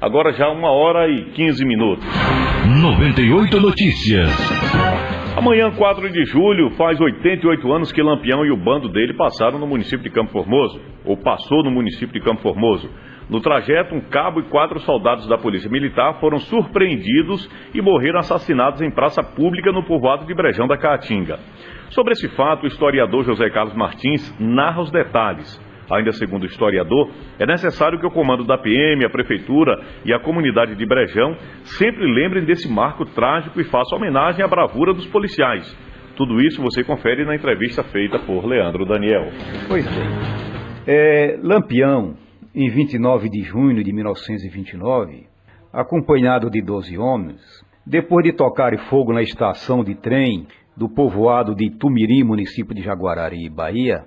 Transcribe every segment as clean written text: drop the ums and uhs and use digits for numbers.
Agora já 1h15. 98 Notícias. Amanhã, 4 de julho, faz 88 anos que Lampião e o bando dele passaram no município de Campo Formoso, ou passou no município de Campo Formoso. No trajeto, um cabo e 4 soldados da Polícia Militar foram surpreendidos e morreram assassinados em praça pública no povoado de Brejão da Caatinga. Sobre esse fato, o historiador José Carlos Martins narra os detalhes. Ainda segundo o historiador, é necessário que o comando da PM, a Prefeitura e a comunidade de Brejão sempre lembrem desse marco trágico e façam homenagem à bravura dos policiais. Tudo isso você confere na entrevista feita por Leandro Daniel. Pois bem, Lampião, em 29 de junho de 1929, acompanhado de 12 homens, depois de tocar fogo na estação de trem do povoado de Tumirim, município de Jaguarari, Bahia,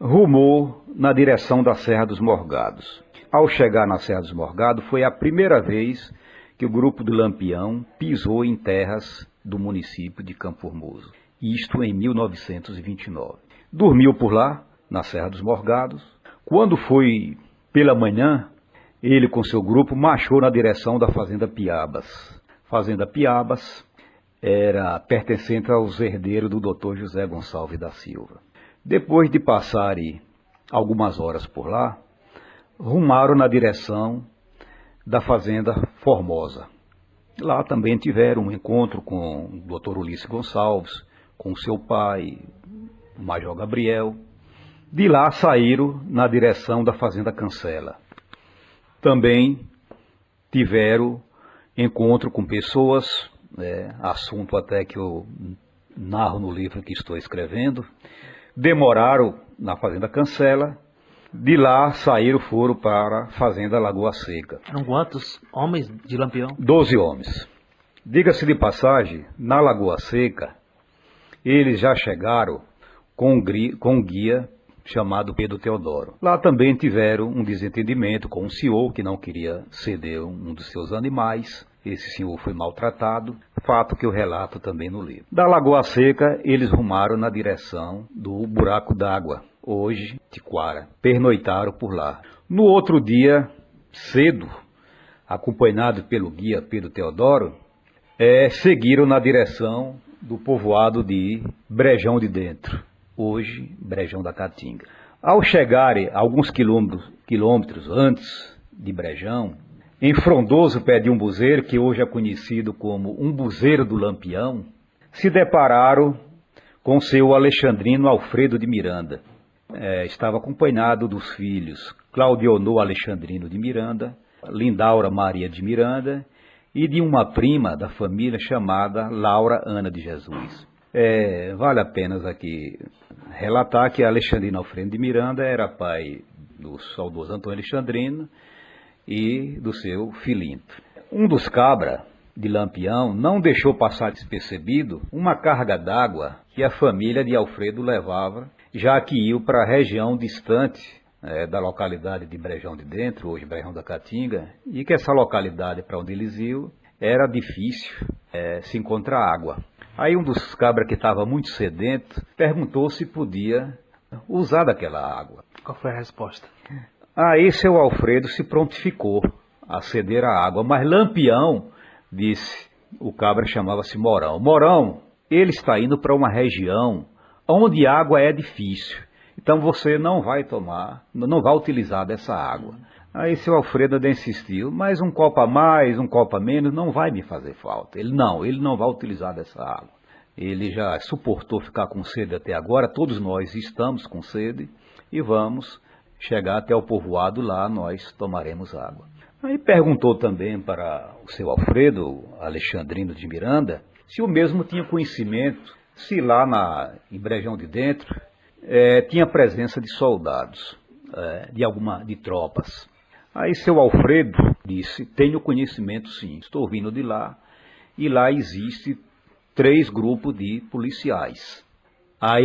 rumou na direção da Serra dos Morgados. Ao chegar na Serra dos Morgados, foi a primeira vez que o grupo do Lampião pisou em terras do município de Campo Formoso. Isto em 1929. Dormiu por lá, na Serra dos Morgados. Quando foi pela manhã, ele com seu grupo marchou na direção da Fazenda Piabas. Fazenda Piabas era pertencente aos herdeiros do Dr. José Gonçalves da Silva. Depois de passarem algumas horas por lá, rumaram na direção da Fazenda Formosa. Lá também tiveram um encontro com o Dr. Ulisses Gonçalves, com seu pai, o Major Gabriel. De lá saíram na direção da Fazenda Cancela. Também tiveram encontro com pessoas, assunto até que eu narro no livro que estou escrevendo. Demoraram na Fazenda Cancela, de lá foram para a Fazenda Lagoa Seca. Eram quantos homens de Lampião? 12 homens. Diga-se de passagem, na Lagoa Seca, eles já chegaram com um guia chamado Pedro Teodoro. Lá também tiveram um desentendimento com um senhor que não queria ceder um dos seus animais. Esse senhor foi maltratado, fato que eu relato também no livro. Da Lagoa Seca, eles rumaram na direção do Buraco d'Água, hoje Tiquara. Pernoitaram por lá. No outro dia, cedo, acompanhado pelo guia Pedro Teodoro, seguiram na direção do povoado de Brejão de Dentro, hoje Brejão da Caatinga. Ao chegarem alguns quilômetros antes de Brejão, em frondoso pé de umbuzeiro, que hoje é conhecido como Umbuzeiro do Lampião, se depararam com seu Alexandrino Alfredo de Miranda. Estava acompanhado dos filhos Claudionor Alexandrino de Miranda, Lindaura Maria de Miranda e de uma prima da família chamada Laura Ana de Jesus. Vale a pena aqui relatar que Alexandrino Alfredo de Miranda era pai do saudoso Antônio Alexandrino e do seu Filinto. Um dos cabras de Lampião não deixou passar despercebido uma carga d'água que a família de Alfredo levava, já que iam para a região distante da localidade de Brejão de Dentro, hoje Brejão da Caatinga, e que essa localidade para onde eles iam era difícil se encontrar água. Aí um dos cabras que estava muito sedento perguntou se podia usar daquela água. Qual foi a resposta? Aí seu Alfredo se prontificou a ceder a água, mas Lampião disse, o cabra chamava-se Morão. Morão, ele está indo para uma região onde água é difícil, então você não vai tomar, não vai utilizar dessa água. Aí seu Alfredo ainda insistiu, mas um copo a mais, um copo a menos, não vai me fazer falta. Ele não vai utilizar dessa água. Ele já suportou ficar com sede até agora, todos nós estamos com sede e vamos chegar até o povoado, lá nós tomaremos água. Aí perguntou também para o seu Alfredo Alexandrino de Miranda se o mesmo tinha conhecimento, se lá em Brejão de Dentro tinha presença de soldados, de tropas. Aí seu Alfredo disse, tenho conhecimento sim, estou vindo de lá, e lá existe 3 grupos de policiais.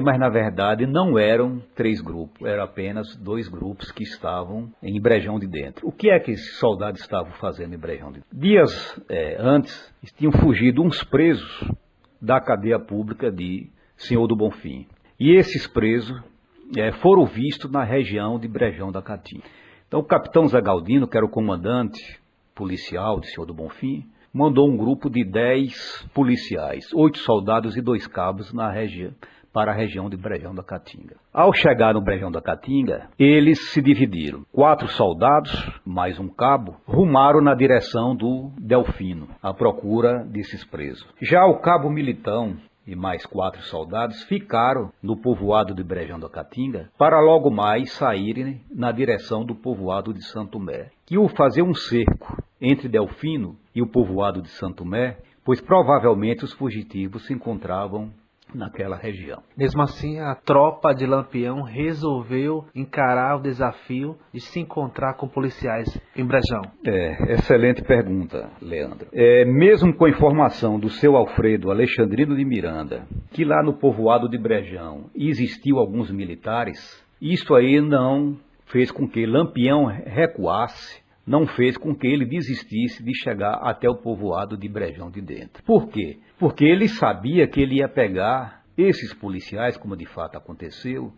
Mas na verdade não eram 3 grupos, eram apenas 2 grupos que estavam em Brejão de Dentro. O que é que esses soldados estavam fazendo em Brejão de Dentro? Dias antes, tinham fugido uns presos da cadeia pública de Senhor do Bonfim. E esses presos foram vistos na região de Brejão da Caatinga. Então o capitão Zé Galdino, que era o comandante policial, do senhor do Bonfim, mandou um grupo de 10 policiais, 8 soldados e 2 cabos para a região de Brejão da Caatinga. Ao chegar no Brejão da Caatinga, eles se dividiram. 4 soldados, mais um cabo, rumaram na direção do Delfino, à procura desses presos. Já o cabo Militão e mais 4 soldados ficaram no povoado de Brejão da Caatinga para logo mais saírem na direção do povoado de Santo Tomé, que iam fazer um cerco entre Delfino e o povoado de Santo Tomé, pois provavelmente os fugitivos se encontravam naquela região. Mesmo assim, a tropa de Lampião resolveu encarar o desafio de se encontrar com policiais em Brejão. Excelente pergunta, Leandro. Mesmo com a informação do seu Alfredo Alexandrino de Miranda, que lá no povoado de Brejão existiu alguns militares, isso aí não fez com que Lampião recuasse, não fez com que ele desistisse de chegar até o povoado de Brejão de Dentro. Por quê? Porque ele sabia que ele ia pegar esses policiais, como de fato aconteceu,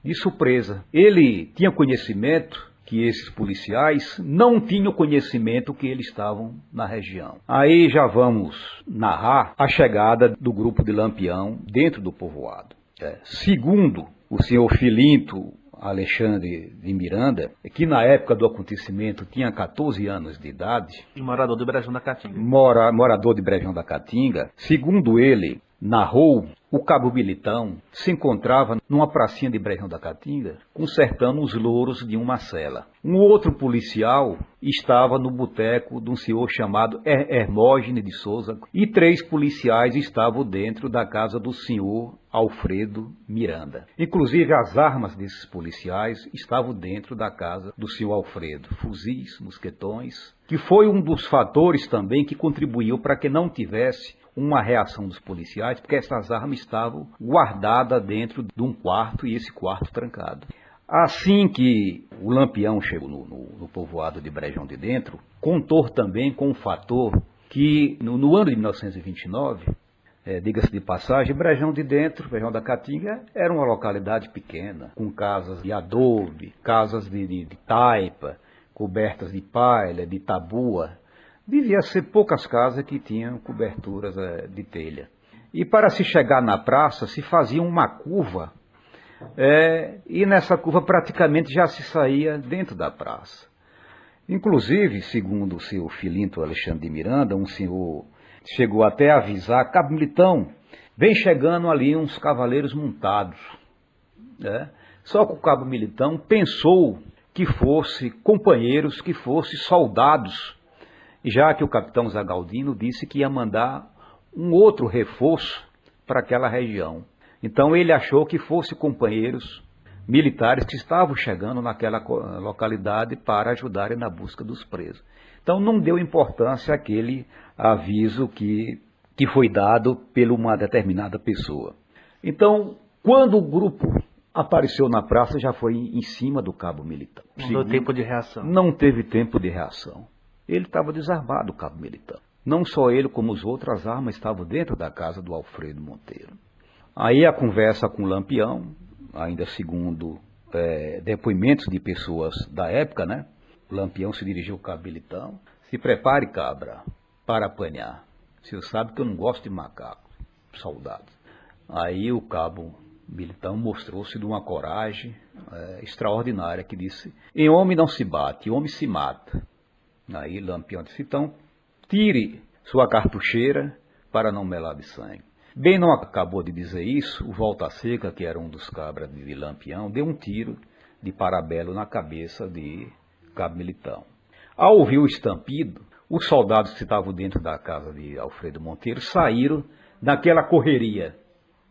de surpresa. Ele tinha conhecimento que esses policiais não tinham conhecimento que eles estavam na região. Aí já vamos narrar a chegada do grupo de Lampião dentro do povoado. Segundo o senhor Filinto Alexandre de Miranda, que na época do acontecimento tinha 14 anos de idade. E morador de Brejão da Caatinga. Morador de Brejão da Caatinga. Segundo ele, narrou, o cabo Militão se encontrava numa pracinha de Brejão da Caatinga, consertando os louros de uma cela. Um outro policial estava no boteco de um senhor chamado Hermógenes de Souza, e 3 policiais estavam dentro da casa do senhor Alfredo Miranda. Inclusive as armas desses policiais estavam dentro da casa do senhor Alfredo, fuzis, mosquetões, que foi um dos fatores também que contribuiu para que não tivesse uma reação dos policiais, porque essas armas estavam guardadas dentro de um quarto e esse quarto trancado. Assim que o Lampião chegou no povoado de Brejão de Dentro, contou também com um fator que no ano de 1929, diga-se de passagem, Brejão de Dentro, Brejão da Caatinga, era uma localidade pequena, com casas de adobe, casas de taipa, cobertas de palha, de tabua. Devia ser poucas casas que tinham coberturas de telha. E para se chegar na praça, se fazia uma curva, e nessa curva praticamente já se saía dentro da praça. Inclusive, segundo o senhor Filinto Alexandre de Miranda, um senhor chegou até a avisar: cabo Militão, vem chegando ali uns cavaleiros montados. Só que o cabo Militão pensou que fosse companheiros, que fosse soldados, já que o capitão Zagaldino disse que ia mandar um outro reforço para aquela região. Então ele achou que fosse companheiros militares que estavam chegando naquela localidade para ajudarem na busca dos presos. Então não deu importância àquele aviso que foi dado por uma determinada pessoa. Então, quando o grupo apareceu na praça, já foi em cima do cabo Militão. Não deu tempo de reação. Não teve tempo de reação. Ele estava desarmado, o cabo Militão. Não só ele, como as outras armas estavam dentro da casa do Alfredo Monteiro. Aí a conversa com o Lampião, ainda segundo depoimentos de pessoas da época, né? O Lampião se dirigiu ao cabo Militão: se prepare, cabra, para apanhar. O senhor sabe que eu não gosto de macaco, soldado. Aí o cabo Militão mostrou-se de uma coragem extraordinária, que disse: em homem não se bate, homem se mata. Aí Lampião disse: então tire sua cartucheira para não melar de sangue. Bem não acabou de dizer isso, o Volta Seca, que era um dos cabras de Lampião, deu um tiro de parabelo na cabeça de cabo Militão. Ao ouvir o estampido, os soldados que estavam dentro da casa de Alfredo Monteiro saíram daquela correria.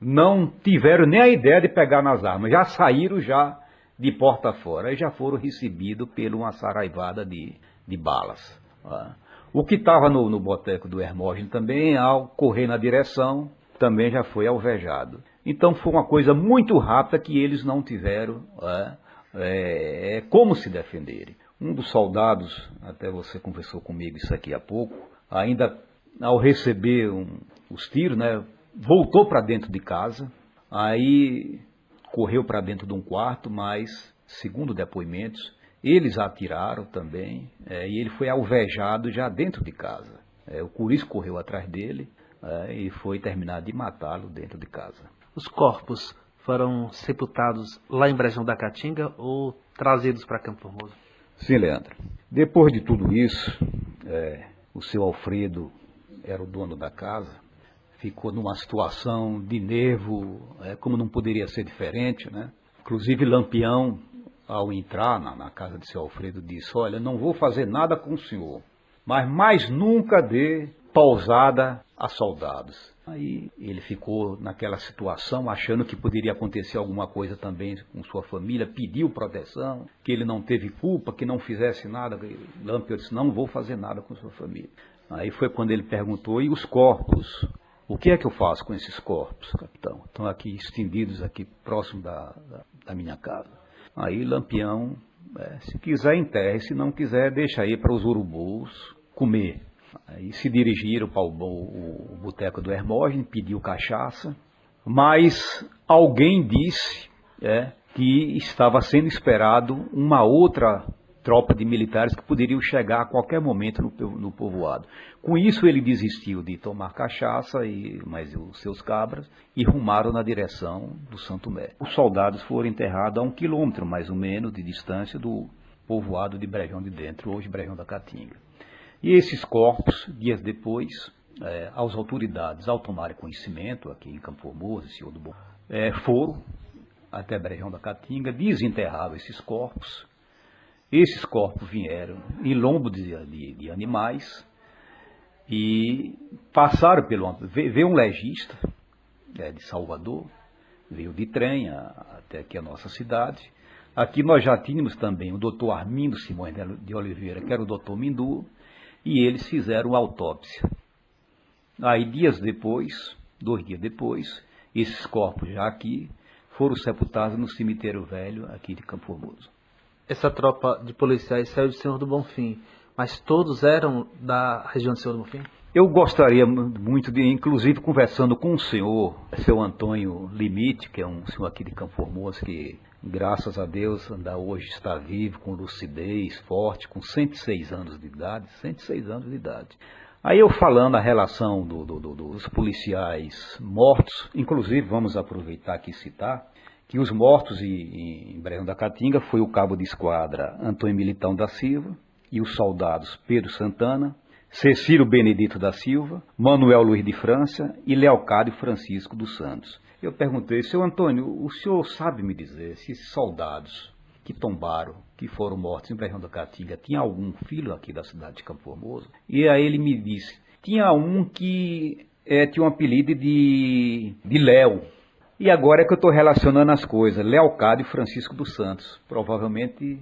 Não tiveram nem a ideia de pegar nas armas, já saíram já de porta fora e já foram recebidos por uma saraivada de balas. O que estava no boteco do Hermógenes também, ao correr na direção, também já foi alvejado. Então foi uma coisa muito rápida que eles não tiveram como se defenderem. Um dos soldados, até você conversou comigo isso aqui há pouco, ainda ao receber os tiros, né, voltou para dentro de casa, aí correu para dentro de um quarto, mas, segundo depoimentos, eles atiraram também, e ele foi alvejado já dentro de casa. O Curiço correu atrás dele e foi terminar de matá-lo dentro de casa. Os corpos foram sepultados lá em Brejão da Caatinga ou trazidos para Campo Formoso? Sim, Leandro. Depois de tudo isso, o seu Alfredo era o dono da casa, ficou numa situação de nervo, como não poderia ser diferente, né? Inclusive Lampião, ao entrar na casa de seu Alfredo, disse: olha, não vou fazer nada com o senhor, mas mais nunca dê pousada a soldados. Aí ele ficou naquela situação, achando que poderia acontecer alguma coisa também com sua família, pediu proteção, que ele não teve culpa, que não fizesse nada. Lampião disse: não vou fazer nada com sua família. Aí foi quando ele perguntou: e os corpos? O que é que eu faço com esses corpos, capitão? Estão aqui estendidos aqui próximo da minha casa. Aí Lampião, se quiser enterre, se não quiser deixa aí para os urubus comer. Aí se dirigiram para o boteco do Hermógenes, pediu cachaça, mas alguém disse que estava sendo esperado uma outra tropa de militares que poderiam chegar a qualquer momento no povoado. Com isso ele desistiu de tomar cachaça, mas os seus cabras, e rumaram na direção do Santo Mé. Os soldados foram enterrados a 1 quilômetro, mais ou menos, de distância do povoado de Brejão de Dentro, hoje Brejão da Caatinga. E esses corpos, dias depois, as autoridades, ao tomarem conhecimento, aqui em Campo Formoso, Senhor do Bom, foram até Brejão da Caatinga, desenterraram esses corpos. Esses corpos vieram em lombo de animais e passaram veio um legista de Salvador, veio de trem até aqui a nossa cidade. Aqui nós já tínhamos também o doutor Armindo Simões de Oliveira, que era o doutor Mindu, e eles fizeram a autópsia. Aí 2 dias depois, esses corpos já aqui foram sepultados no cemitério velho aqui de Campo Formoso. Essa tropa de policiais saiu de Senhor do Bonfim, mas todos eram da região de Senhor do Bonfim? Eu gostaria muito de, inclusive, conversando com o senhor, seu Antônio Limite, que é um senhor aqui de Campo Formoso, que, graças a Deus, hoje está vivo, com lucidez, forte, com 106 anos de idade, 106 anos de idade. Aí eu falando a relação dos policiais mortos, inclusive vamos aproveitar aqui e citar, que os mortos em Brejão da Caatinga foi o cabo de esquadra Antônio Militão da Silva e os soldados Pedro Santana, Cecílio Benedito da Silva, Manuel Luiz de França e Leocádio Francisco dos Santos. Eu perguntei: seu Antônio, o senhor sabe me dizer se esses soldados que tombaram, que foram mortos em Brejão da Caatinga, tinha algum filho aqui da cidade de Campo Formoso? E aí ele me disse: tinha um que tinha um apelido de Léo. E agora é que eu estou relacionando as coisas. Leocádio Francisco dos Santos, provavelmente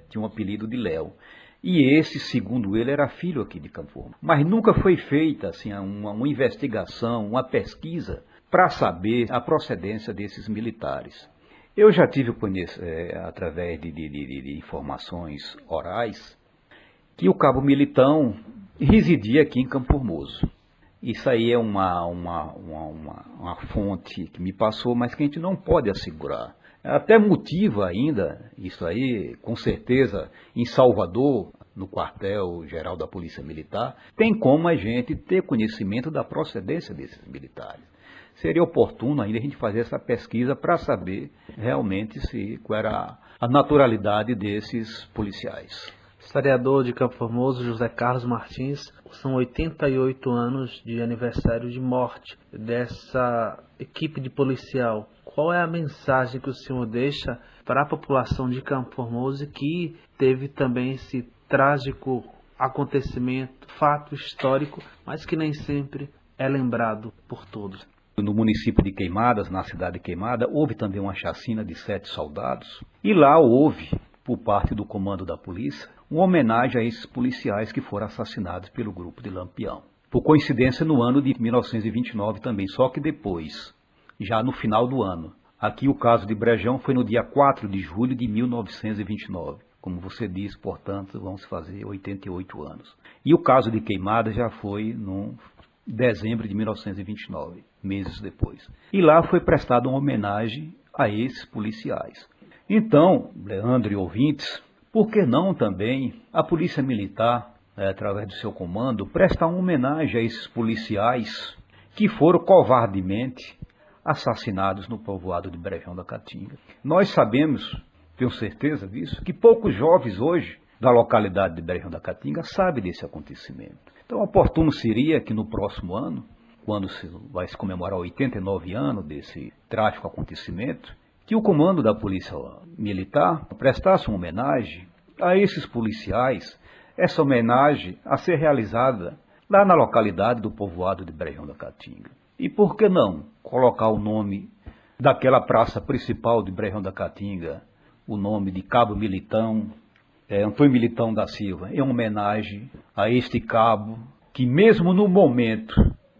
tinha um apelido de Léo. E esse, segundo ele, era filho aqui de Campo Formoso. Mas nunca foi feita assim, uma investigação, uma pesquisa para saber a procedência desses militares. Eu já tive através de informações orais, que o cabo Militão residia aqui em Campo Formoso. Isso aí é uma fonte que me passou, mas que a gente não pode assegurar. Até motiva ainda, isso aí, com certeza, em Salvador, no quartel-geral da Polícia Militar, tem como a gente ter conhecimento da procedência desses militares. Seria oportuno ainda a gente fazer essa pesquisa para saber realmente qual era a naturalidade desses policiais. Historiador de Campo Formoso, José Carlos Martins, são 88 anos de aniversário de morte dessa equipe de policial. Qual é a mensagem que o senhor deixa para a população de Campo Formoso, que teve também esse trágico acontecimento, fato histórico, mas que nem sempre é lembrado por todos? No município de Queimadas, na cidade de Queimada, houve também uma chacina de 7 soldados. E lá houve, por parte do comando da polícia, uma homenagem a esses policiais que foram assassinados pelo grupo de Lampião. Por coincidência, no ano de 1929 também, só que depois, já no final do ano. Aqui o caso de Brejão foi no dia 4 de julho de 1929. Como você disse, portanto, vamos fazer 88 anos. E o caso de Queimada já foi no dezembro de 1929, meses depois. E lá foi prestada uma homenagem a esses policiais. Então, Leandro e ouvintes, Por que não também a Polícia Militar, através do seu comando, prestar uma homenagem a esses policiais que foram covardemente assassinados no povoado de Brejão da Caatinga? Nós sabemos, tenho certeza disso, que poucos jovens hoje da localidade de Brejão da Caatinga sabem desse acontecimento. Então, oportuno seria que no próximo ano, quando vai se comemorar 89 anos desse trágico acontecimento, que o comando da Polícia Militar prestasse uma homenagem a esses policiais, essa homenagem a ser realizada lá na localidade do povoado de Brejão da Caatinga. E por que não colocar o nome daquela praça principal de Brejão da Caatinga, o nome de Cabo Militão, Antônio Militão da Silva, em homenagem a este cabo que mesmo no momento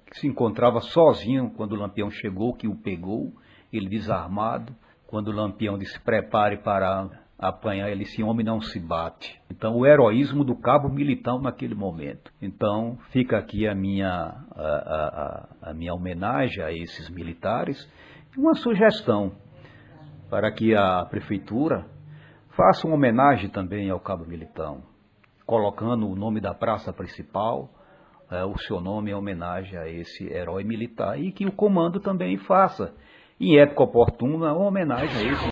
que se encontrava sozinho, quando o Lampião chegou, que o pegou, ele desarmado, quando o Lampião disse: prepare para apanhar, ele disse: homem não se bate. Então, o heroísmo do cabo Militão naquele momento. Então, fica aqui a minha homenagem a esses militares, uma sugestão para que a prefeitura faça uma homenagem também ao cabo Militão, colocando o nome da praça principal, o seu nome em homenagem a esse herói militar, e que o comando também faça, em época oportuna, uma homenagem a esse